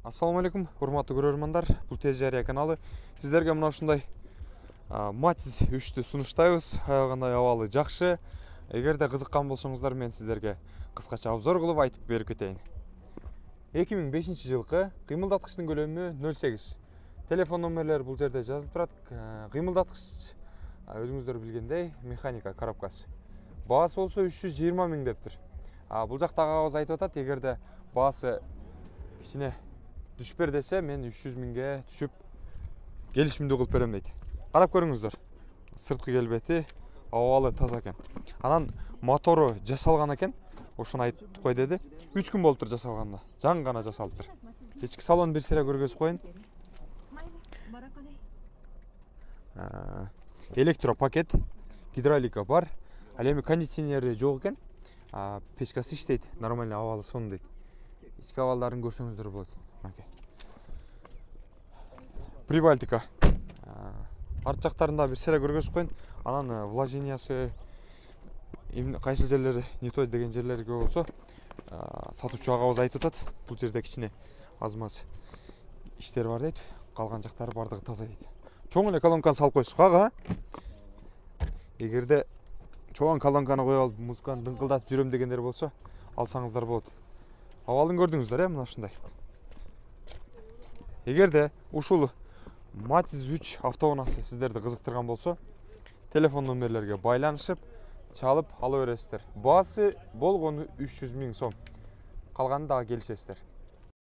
Ассаламу алейкум, урматтуу көрөрмандар. Бул Тез Жарыя каналы. Сиздерге мына ушундай Matiz 3-тү сунуштайбыз. Аягындай абалы жакшы. Эгерде кызыккан болсоңуздар, мен сиздерге кыскача обзор кылып айтып берип кетейин. 2005-жылкы кыймылдаткычтын көлөмү 0.8. Телефон номерлери бул жерде жазылып турат. Кыймылдаткыч өзүңүздөр билгендей механика коробкасы. Баасы болсо 320 000 дептир. Бул жакта агабыз айтып атат, эгерде баасы кичине düşүп бер десе, мен 300 000ге түшүп келишимди кылып берем дейт. Карап көрүңүздөр. Сырткы келбети абалы таза экен. Анан мотору жасалган экен. Ошону айтып кой деди. 3 күн болуптур жасалганда. Жаңы гана жасалыптыр. Ички салон бир сыйра көргөзүп коюн. Электропакет, гидравлика бар. Ал эми кондиционери жок экен. Печкасы иштейт. Нормально абалы сонун дейт. Ички абалдарын көрсөңүздөр болот. Прибалтика. Арт жактарында бир сыйра көргөзүп коюн. Анан вложениясы кайсы жерлери не той деген жерлерге болсо сатуучу агабыз айтып атат. Бул жерде кичине аз-маз иштер бар дейт. Калган жактары бардыгы таза дейт. Чоң эле колонканы салып койсук ага. Эгерде чоң колонканы коюп алып музыканы дыңкылдатып жүрөм дегендер болсо, алсаңыздар болот. Абалын көрдүңүздөр, мына ушундай. Эгерде ушул Matiz 3 автоунаасы сиздерди кызыктырган болсо, телефон номерлерге байланышып, чалып ала бересиздер. Баасы болгону 300 000 сом. Калганын дагы келишесиздер.